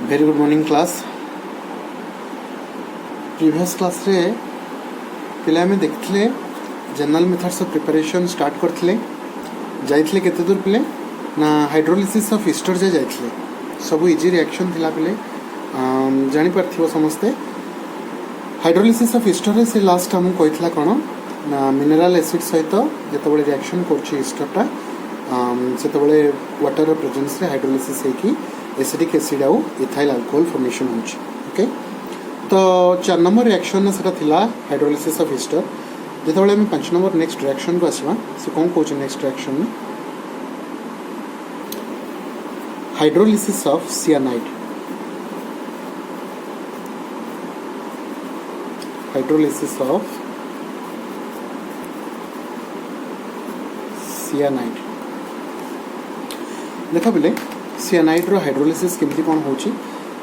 Very good morning class. Previous class रे पिला में देखले general methods of preparation start करथिले जाइथिले केते दूर पिले ना हाइड्रोलिसिस ऑफ ईस्टर जे जाइथिले सब इजी रिएक्शन थिला पिले जानि परथिबो समस्ते। हाइड्रोलिसिस ऑफ ईस्टर रे से लास्ट हम कहितला कोन ना मिनरल एसिड सहित जेतबळे रिएक्शन करछि ईस्टरटा सेतबळे वाटर प्रेजेंस रे हाइड्रोलिसिस हेकी एसिडिक एसिड आउ इथाइल अल्कोहल फॉर्मेशन होछि। ओके, तो 4 नंबर रिएक्शन सेटा थिला हाइड्रोलिसिस ऑफ ईस्टर। जेतबळे हम 5 नंबर नेक्स्ट रिएक्शन को आसवा से कोन कोच नेक्स्ट रिएक्शन में hydrolysis of cyanide. Hydrolysis of cyanide देखा बिले सियानाइड रो हाइड्रोलिसिस केमती कोन होची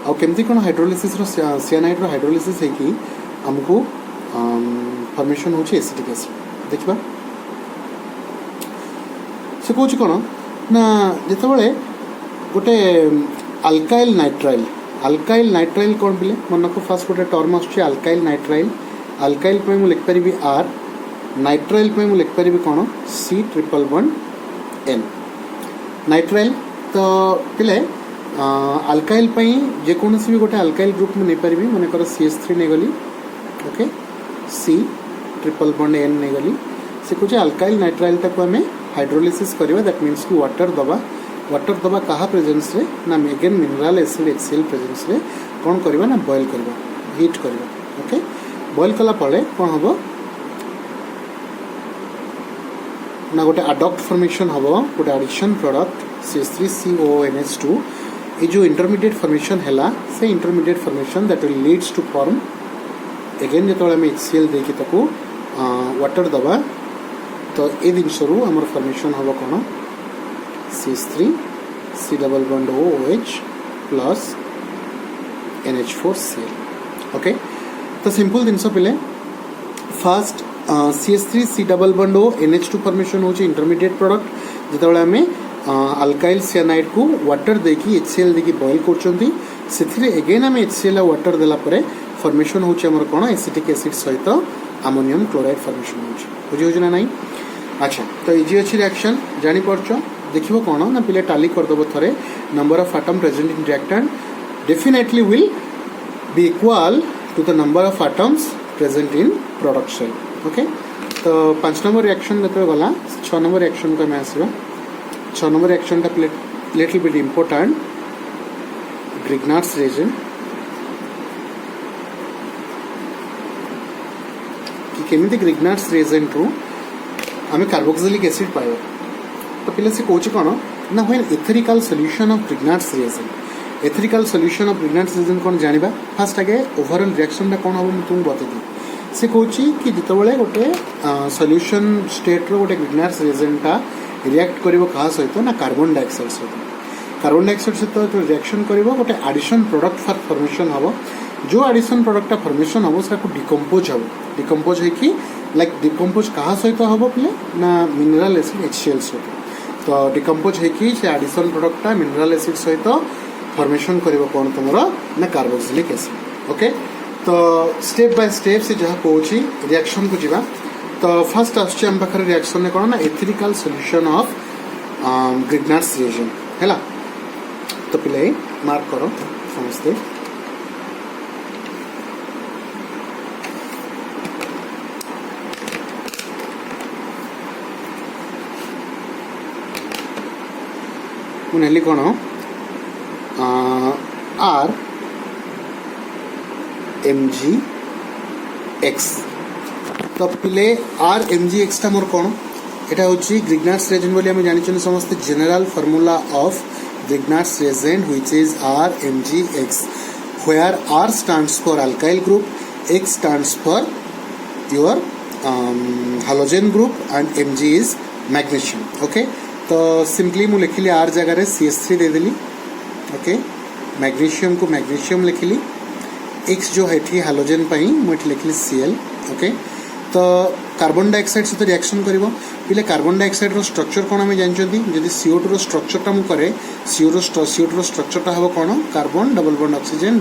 आ केमती कोन हाइड्रोलिसिस रो सियानाइड रो हाइड्रोलिसिस है कि हमको फॉर्मेशन होची एसिटिक एसिड। देखबा से कोच कोन ना जेतबळे गोटे अल्काइल नाइट्राइल कोन बिले मन को फर्स्ट गोटे टर्म आछी अल्काइल नाइट्राइल। अल्काइल पे मु लिख परिबी आर, नाइट्राइल पे मु लिख परिबी कोन C111N। नाइट्राइल तो पिले अल्काइल पई जे कोनसी भी गोटे अल्काइल ग्रुप में नै परिबी माने कर CH3 नै गली। ओके, C111N नै गली से कुछ अल्काइल नाइट्राइल तक हमें हाइड्रोलिसिस करबा। दैट मींस कि वाटर दबा कहा प्रेजेंस रे ना again mineral acid HCl presence रे कोन करबा ना बॉयल करबा, हीट करबा। ओके, बॉयल कला पळे कोन हबो ना गोटे अडॉक्ट फॉर्मेशन हबो, गोटे एडिशन प्रोडक्ट CH3CONH2। ये जो इंटरमीडिएट फॉर्मेशन हैला से intermediate formation that will leads to form again जेतबळे हम HCl देकी ताको वाटर दबा तो ए दिन शुरू हमर फॉर्मेशन हबो कोन CH3 C double bond OH plus NH4Cl। Okay, तो सिंपल दिन सो पिले first CH3 C double bond NH2 formation होची इंटरमीडिएट प्रोडक्ट जेतबळे हमें अल्काइल सियानाइड को वाटर देकी HCl देकी बॉयल करचंती सेथिरे अगेन हम HCl आ वाटर देला परे फॉर्मेशन होची हमर कोन एसिटिक एसिड सहित अमोनियम क्लोराइड फॉर्मेशन होची। बुझी होची ना नहीं? अच्छा, तो इजी अछि रिएक्शन जानि परछो। देखिबो कोन ना पिले टाली कर दबो थरे number of atom present in reactant definitely will be equal to the number of atoms present in product side. Okay, तो 5 नंबर रिएक्शन जते गला 6 नंबर रिएक्शन को मैं आसीबा। 6 नंबर रिएक्शन टा little bit important Grignard's reagent कि केमिति Grignard's reagent रो हमें carboxylic acid पायो। तो पिले से कोच कोन ना when ethereal solution of Grignard's reagent ethereal solution of Grignard's reagent कोन जानिबा फर्स्ट आगे ओवरऑल रिएक्शन टा कोन होबो म तुम बते दी से कोची कि जितबळे गोटे सॉल्यूशन स्टेट रो गोटे ग्रिग्नार्ड्स रिएजेंट टा रिएक्ट करिवो कहा सहित ना कार्बन डाइऑक्साइड सहित। कार्बन डाइऑक्साइड सहित रिएक्शन करिवो गोटे एडिशन प्रोडक्ट फॉर फॉर्मेशन हबो। जो एडिशन प्रोडक्ट फॉर्मेशन हबो से डिकम्पोज हबो। डिकम्पोज है कि लाइक डिकम्पोज कहा सहित हबो प्ले ना मिनरल एसिड HCl सहित। तो डिकम्पोज है कि से एडिशन प्रोडक्ट मिनरल एसिड सहित फॉर्मेशन करिवो कोन तमरो ना कार्बोक्सिलिक एसिड। ओके, तो स्टेप बाय स्टेप से जहाँ कहूँ रिएक्शन को जीवा। तो फर्स्ट आसुचे हम पाखरे रिएक्शन ने कोन ना एथेरिकल सॉल्यूशन ऑफ ग्रिग्नार्ड्स रिएजेंट हैला। तो पिले मार्क करो समझते। मुनेली कोन R MgX। तो पिले R MgX टा मोर कोन एटा होची ग्रिग्नार्ड्स रिएजेंट बोली हम जानि छन समस्त general formula of Grignard's reagent which is R MgX where R stands for alkyl group, X stands for your halogen group and Mg is magnesium। Okay, तो सिंपली मु लिखिली R जगह रे CH3 दे देली। Okay, magnesium को magnesium लिखिली, X जो है halogen पाई मुझे लिखली Cl। Okay, तो कार्बन डाइऑक्साइड सहित रिएक्शन करिवो पिले कार्बन डाइऑक्साइड रो स्ट्रक्चर कोन हमें जानछथि जदि CO2 रो स्ट्रक्चर टा मु करे CO2 रो स्ट्रक्चर टा हबो कोन कार्बन डबल बॉन्ड ऑक्सीजन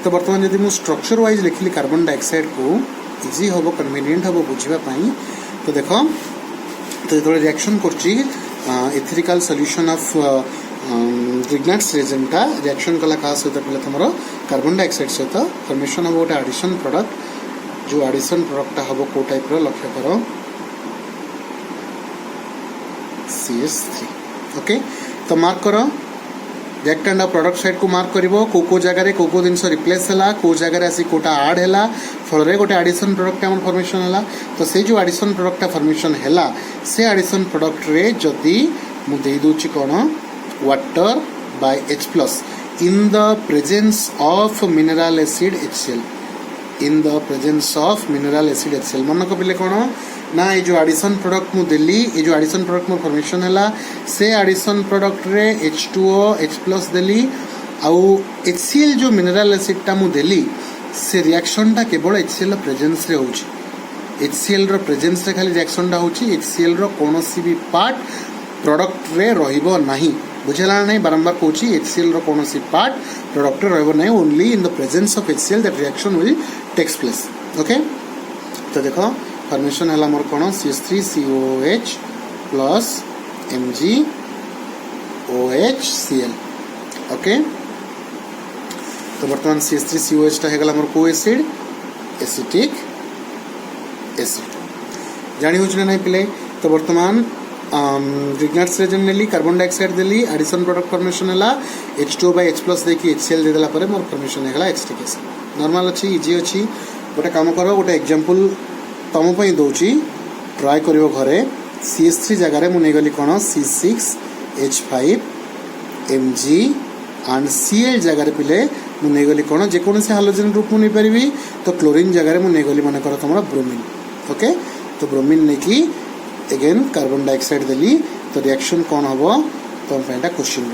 तो वर्तमान जदि मु स्ट्रक्चर वाइज लिखिली कार्बन डाइऑक्साइड को इजी हबो कन्वीनियंट हबो बुझिबा पई तो देखो तो जो रिएक्शन करछि ethical solution of Grignard's Regent टा रिएक्शन कला का सहित पहले तमरो कार्बन डाइऑक्साइड सहित फॉर्मेशन हबो गोटे एडिशन प्रोडक्ट जो एडिशन प्रोडक्ट टा हबो को टाइप रो लक्ष्य करो CH3 ओके तो मार्क करो रिएक्टेंट ऑफ प्रोडक्ट साइड को मार्क करिवो को जगह रे को दिन से रिप्लेस हला को जगह रे आसी कोटा ऐड हला फल रे गोटे एडिशन प्रोडक्ट हमर फॉर्मेशन हला तो से जो एडिशन प्रोडक्ट फॉर्मेशन हला से एडिशन प्रोडक्ट रे जदी मु दे दोची कोन water by H+ in the presence of mineral acid HCl in the presence of mineral acid HCl मन को पिले कोन ना ये जो एडिशन प्रोडक्ट मु देली ये जो एडिशन प्रोडक्ट मु फॉर्मेशन हला से एडिशन प्रोडक्ट रे H2O H+ देली आउ HCl जो मिनरल एसिड टा मु देली से रिएक्शन टा केवल HCl प्रेजेंस रे होची HCl रो प्रेजेंस रे खाली रिएक्शन टा होची HCl रो कोनोसी भी पार्ट प्रोडक्ट रे रहिबो नाही बुझला नहीं बारंबार कहूँ HCl रो कोनोसी पार्ट प्रोडक्ट रे रहिबो नाही only in the presence of HCl that reaction will takes place okay तो देखो फॉर्मेशन हला मोर कोन CH3COOH प्लस MgOHCl ओके तो वर्तमान CH3COH टा हेगला मोर को एसिड एसिटिक एसिड जानी होछ नहीं पिले तो वर्तमान ग्रिग्नार्ड्स रेजेंट नेली कार्बन डाइऑक्साइड देली एडिशन प्रोडक्ट फॉर्मेशन हला H2O by H+ देकी HCl दे देला परे मोर फॉर्मेशन हेगला एसिटिक एसिड नॉर्मल अछि इजी अछि गोटे काम करो गोटे एग्जांपल तम पई दोची ट्राई करिवो घरे CH3 जगह रे मु नै गली कोन C6H5 Mg एंड Cl जगह रे पिले मु नै गली कोन जे कोन से हाइड्रोजन ग्रुप मु नै परिबी तो क्लोरीन जगह रे मु नै गली माने करो तमरा ब्रोमीन ओके तो ब्रोमीन नै की अगेन कार्बन डाइऑक्साइड देली तो रिएक्शन कौन हबो तो पेंटा क्वेश्चन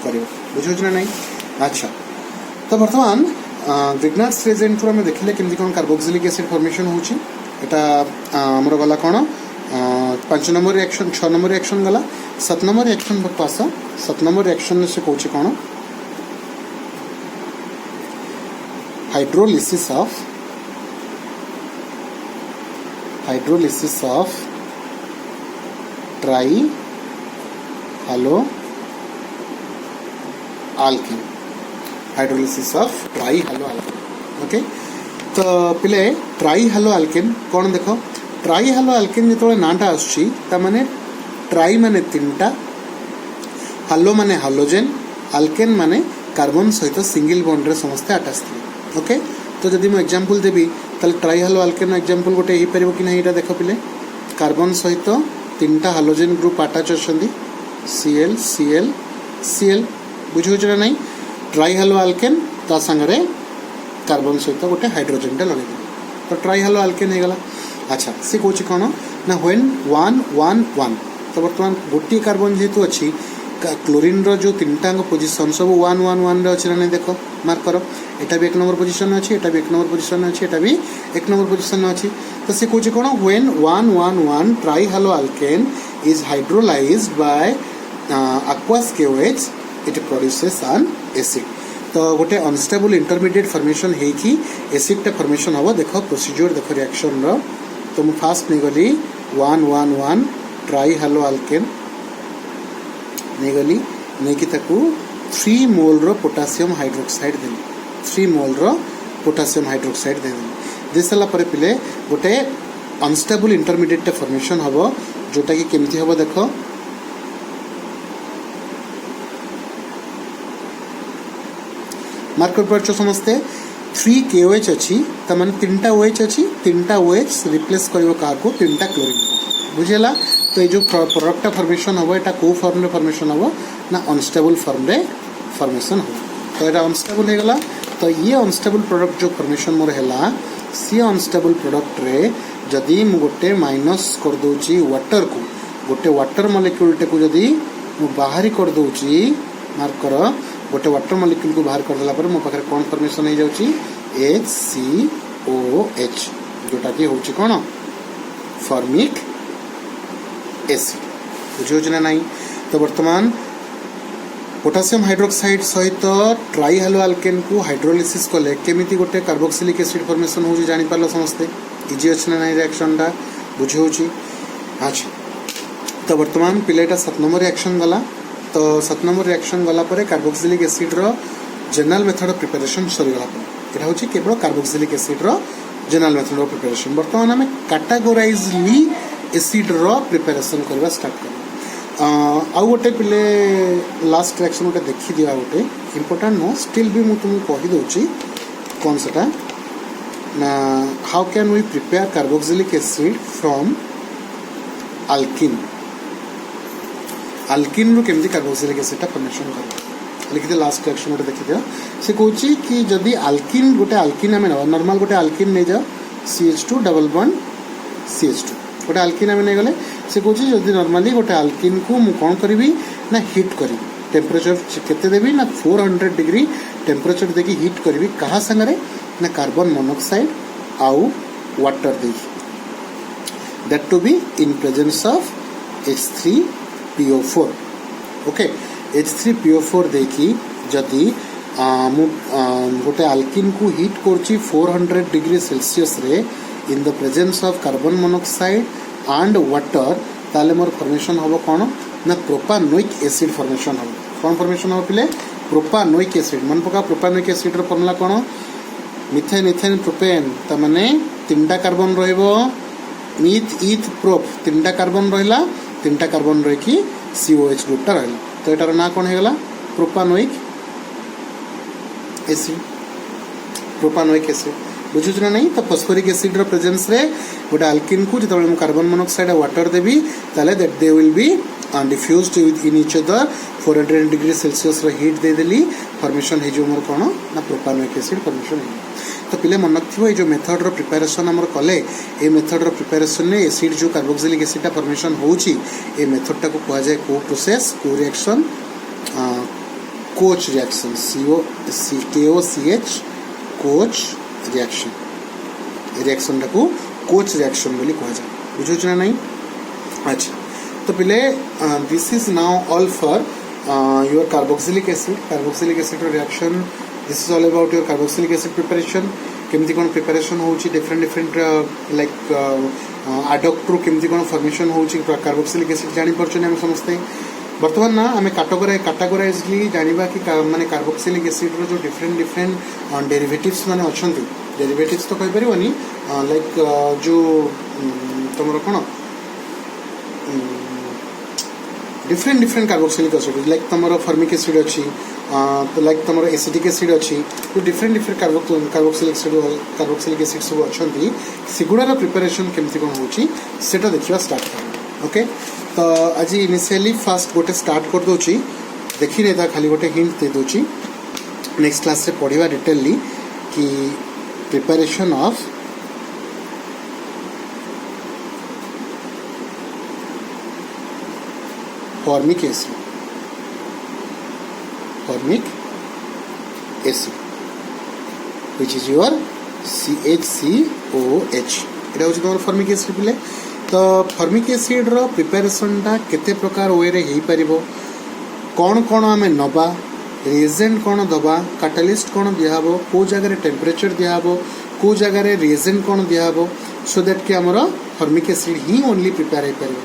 करियो बुझुछ ना नहीं अच्छा तो वर्तमान ग्रिग्नार्ड्स रेजेंट में देखिले केमती कोन कार्बोक्सिलिक एसिड फॉर्मेशन होची एटा हमर गला कोन 5 नंबर रिएक्शन 6 नंबर रिएक्शन गला 7 नंबर रिएक्शन पास 7 नंबर रिएक्शन से कहूची कोन hydrolysis of tri halo alkane hydrolysis of tri halo alkane okay तो पिले ट्राई हेलो आल्केन कौन देखो ट्राई हेलो आल्केन जो नाटा आसुची ता माने ट्राई माने तीनटा हेलो माने हाइड्रोजन आल्केन माने कार्बन सहित सिंगल बॉन्ड रे समस्त अटैच थे ओके तो जदि मु एग्जांपल देबी ताले ट्राई हेलो आल्केन एग्जांपल गोटे ही परिबो कि नहीं एटा देखो पिले कार्बन सहित तीनटा हाइड्रोजन ग्रुप अटैच अछंदी Cl बुझुछ ना नहीं ट्राई हेलो आल्केन ता संगरे कार्बन सहित गोटे हाइड्रोजन टा लगे तो ट्राई हेलो आल्केन हे गला अच्छा से कोची कोन ना व्हेन 1 1 1 तो वर्तमान गोटी कार्बन जेतु अछि क्लोरीन रो जो तीनटा पोजीशन सब 1 1 1 रे अछि ना नहीं देखो मार्क करो एटा भी 1 नंबर पोजीशन अछि एटा भी 1 नंबर पोजीशन अछि एटा भी 1 नंबर पोजीशन अछि तो से कोची कोन when 1 1 1 tri halo alkane is hydrolysed by aqueous KOH it produces an acid तो गोटे अनस्टेबल इंटरमीडिएट फॉर्मेशन है कि एसिड टा फॉर्मेशन हबो देखो प्रोसीजर देखो रिएक्शन रो तो मु फास्ट नै गली 1 1 1 ट्राई हेलो आल्केन नै गली नै कि ताकू 3 मोल रो पोटेशियम हाइड्रोक्साइड देली 3 मोल रो पोटेशियम हाइड्रोक्साइड देली देसला परे पिले गोटे अनस्टेबल इंटरमीडिएट टा फॉर्मेशन हबो जोटा कि केमथि हबो देखो मार्क कर परछो समझते 3 KOH अछि त माने तीनटा OH अछि तीनटा OH रिप्लेस करिवो का को तीनटा क्लोरीन बुझेला तो ये जो प्रोडक्ट फॉर्मेशन हबो एटा को फॉर्म रे फॉर्मेशन हबो ना अनस्टेबल फॉर्म रे फॉर्मेशन हो तो एटा अनस्टेबल हे गला तो ये अनस्टेबल प्रोडक्ट जो फॉर्मेशन मोर हैला सी अनस्टेबल प्रोडक्ट रे जदी मु गोटे माइनस कर दोची वाटर को गोटे वाटर मॉलिक्यूल टे को जदी मु बाहरी कर दोची मार्क कर गोटे वाटर मॉलिक्यूल को बाहर कर देला पर मो पाखरे कोन फॉर्मेशन हो जाउची HCOH जोटा कि हूँ कौन फॉर्मिक एसिड बुझे ना नहीं। तो बर्तमान पोटासियम हाइड्रोक्साइड सहित ट्राई हालो आल्केन को हाइड्रोलिसिस कले केमिति गोटे कार्बोक्सिलिक एसिड फॉर्मेशन हो जानि पारलो समस्ते इजी अछि ना नहीं रिएक्शन टा बुझे होची। अच्छा तो बर्तमान पिलेटा 7 नंबर रिएक्शन गला। तो 7 नंबर रिएक्शन गला परे कार्बोक्सिलिक एसिड रो जनरल मेथड ऑफ प्रिपरेशन सरी गला परे एटा होची केवल कार्बोक्सिलिक एसिड रो जनरल मेथड ऑफ प्रिपरेशन। बर्तमान हमें कैटेगोराइजली एसिड रो प्रिपरेशन करबा स्टार्ट कर। आउ गोटे पिले लास्ट रिएक्शन गोटे देखि दिया गोटे इंपोर्टेंट नो स्टिल भी मु तुमको कहि दोची कौन सेटा ना how can we prepare carboxylic acid from alkyne. Alkyne रू केमती कार्बोक्सिलिक एसिड फॉर्मेशन कर लिखि लास्ट रिएक्शन गोटे देखि दिया से कहूची कि जदि अल्किन गोटे अल्किन आमे नॉर्मल गोटे अल्किन नै जा CH2 डबल बॉन्ड CH2 गोटे अल्किन आमे नै गले से कहूँ जदि नॉर्मली गोटे अल्किन को मु कौन करी ना हिट करी टेम्परेचर केते देवी ना 400 डिग्री टेम्परेचर देखी हिट करी कहा संगरे ना कार्बन मोनोक्साइड आउ वाटर दे that to be in presence of H3PO4 okay H3PO4 देखी जदि गोटे अल्किन को हिट करची 400 डिग्री सेल्सियस रे इन the presence of carbon monoxide and water ताले मोर फॉर्मेशन हम कौन ना प्रोपानोइक एसिड फॉर्मेशन हम कौन फॉर्मेशन हम पिले प्रोपानोइक एसिड मन पका प्रोपानोइक एसिड रो फॉर्मूला कौन मिथेन इथेन प्रोपेन त माने तीनटा कार्बन रहइबो मीथ ईथ प्रोप तीनटा कार्बन रहिला तीनटा कार्बन रही कि COH ग्रुपटा रहिला तो एटार ना कौन हेगला प्रोपानोइक एसिड प्रोपानोइक एसिड बुझुछ ना नहीं। तो फॉस्फोरिक एसिड रो प्रेजेंस रे गोटे अल्किन को जब कार्बन मोनोक्साइड वाटर देवी ताले that they will be diffused in each other 400 degree Celsius रो हीट दे देली फॉर्मेशन हे जो मोर कोन ना प्रोपानोइक एसिड फॉर्मेशन हे। तो पिले मन रखिबो ए जो मेथड रो प्रिपरेशन हमर कले ए मेथड रो प्रिपरेशन ने एसिड जो कार्बोक्सिलिक एसिड टा फॉर्मेशन होउची ए मेथड टा को कहवा जाय को प्रोसेस को reaction coach reaction KOCH coach reaction reaction को कोच रिएक्शन बोली कहा जाए बुझुछ ना नहीं। अच्छा तो पिले this is now all for your carboxylic acid reaction this is all about your carboxylic acid preparation केमती कोन प्रिपरेशन होउची डिफरेंट लाइक एडोक्ट रू केमती कोन फॉर्मेशन होउची कार्बोक्सिलिक एसिड जानि परछन हम समझते बर्तमान ना आम कैटेगोराइजली जानिबा कि माने कार्बोक्सिलिक एसिड रो जो डिफरेंट डेरिवेटिव्स माने अछंती डेरिवेटिव्स तो कहि परिबनी लाइक जो तुमरो कोन डिफरेंट कार्बोक्सिलिक एसिड लाइक तुमरो फॉर्मिक एसिड अछि तो लाइक तुमरो एसिटिक एसिड अछि तो डिफरेंट कार्बोक्सिलिक एसिड सब अछंती सिगुडार प्रिपरेशन केमती कोन होची सेटा देखिबा स्टार्ट कर ओके। तो आज इनिशियली फास्ट गोटे स्टार्ट कर दोची देखी नहीं था खाली गोटे हिंट दे दोची नेक्स्ट क्लास से पढ़िबा डिटेलली कि preparation of formic acid which is your CHCOH एटा होची तोर फॉर्मिक एसिड पिले। तो फॉर्मिक एसिड रो प्रिपरेशन टा केते प्रकार वे रे हेई परिबो कौन कौन आम नवा रिएजेंट कौन दबा कैटालिस्ट कौन दियाबो को जगह टेम्परेचर दियाबो को जगह रिएजेंट कौन दियाबो सो दैट कि हमर फॉर्मिक एसिड ही ओनली प्रिपेयर हे परिबो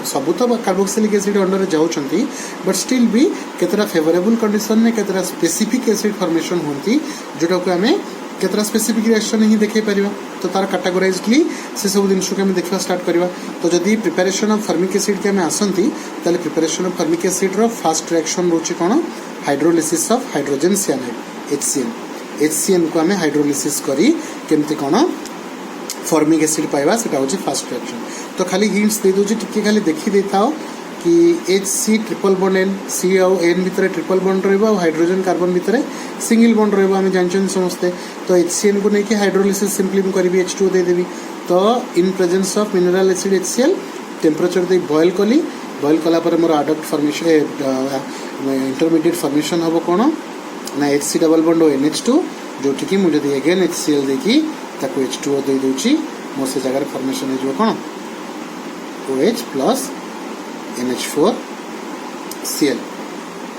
सब तो कार्बोक्सिलिक एसिड अंडर जाउछंती बट स्टिल भी केतरा फेवरेबल कंडीशन में केतरा स्पेसिफिक एसिड फॉर्मेशन होंती जोटा को हमें केतरा स्पेसिफिक रिएक्शन ही देखे परिबा तो तार कैटेगोराइजली से सब दिन को देखा स्टार्ट करवा। तो जदि प्रिपरेशन ऑफ फॉर्मिक एसिड के आसती ताले प्रिपरेशन ऑफ फॉर्मिक एसिड रो फास्ट रिएक्शन रोचे कौन hydrolysis of hydrogen cyanide HCN को आम हाइड्रोलिसिस करी केमती कौन फॉर्मिक एसिड पाइबा सेटा होची फास्ट रिएक्शन। तो खाली हिंट्स दे दोची टिके खाली देखि देताओ कि HC triple bond N C और N भितर ट्रिपल बॉन्ड रहबो और हाइड्रोजन कार्बन भितर सिंगल बॉन्ड रहबो हम जानछन समझते। तो HCN को नेकी हाइड्रोलिसिस सिंपली हम करबी H2 दे देबी तो in presence of mineral acid HCl temperature दे बॉयल कला पर मोर एडक्ट फॉर्मेशन इंटरमीडिएट फॉर्मेशन हबो कोन ना HC डबल बॉन्ड और NH2 जोटी कि मुझे अगेन HCl देखी ताको H2O दे दोची मोर से जगह फॉर्मेशन हो कौन OH प्लस NH4 Cl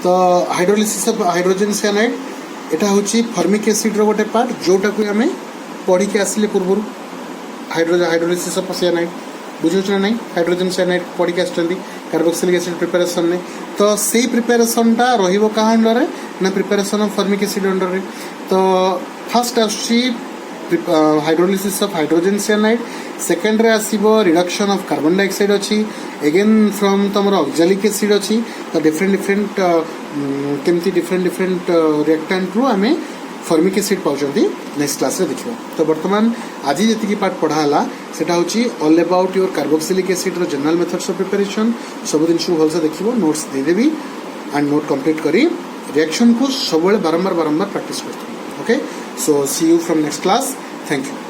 तो हाइड्रोलिसिस ऑफ हाइड्रोजन साइनाइड एटा होची फॉर्मिक एसिड रो गोटे पार्ट जोटा को हमें पढ़ी के आसिले पूर्व हाइड्रोलिसिस ऑफ साइनाइड बुझुछ ना नहीं हाइड्रोजन साइनाइड पढ़ी के आछंती कार्बोक्सिलिक एसिड प्रिपरेशन में तो सेही प्रिपरेशन टा रहिबो का अंडर रे ना preparation of formic acid under रे तो फर्स्ट आछि hydrolysis of hydrogen cyanide second रे आसीबो रिडक्शन ऑफ कार्बन डाइऑक्साइड अछि अगेन फ्रॉम तमर ऑक्सैलिक एसिड अछि तो डिफरेंट केमती डिफरेंट रिएक्टेंट रु हमें फॉर्मिक एसिड पाउचंती नेक्स्ट क्लास रे देखिबो तो वर्तमान आज जति पार्ट पढ़ाला सेटा होची all about your carboxylic acid रो जनरल मेथड्स ऑफ प्रिपरेशन सब दिन सु भलसे देखिबो नोट्स दे देबी एंड नोट कंप्लीट करी रिएक्शन को सब बारंबार प्रैक्टिस करथि okay so see you from next class thank you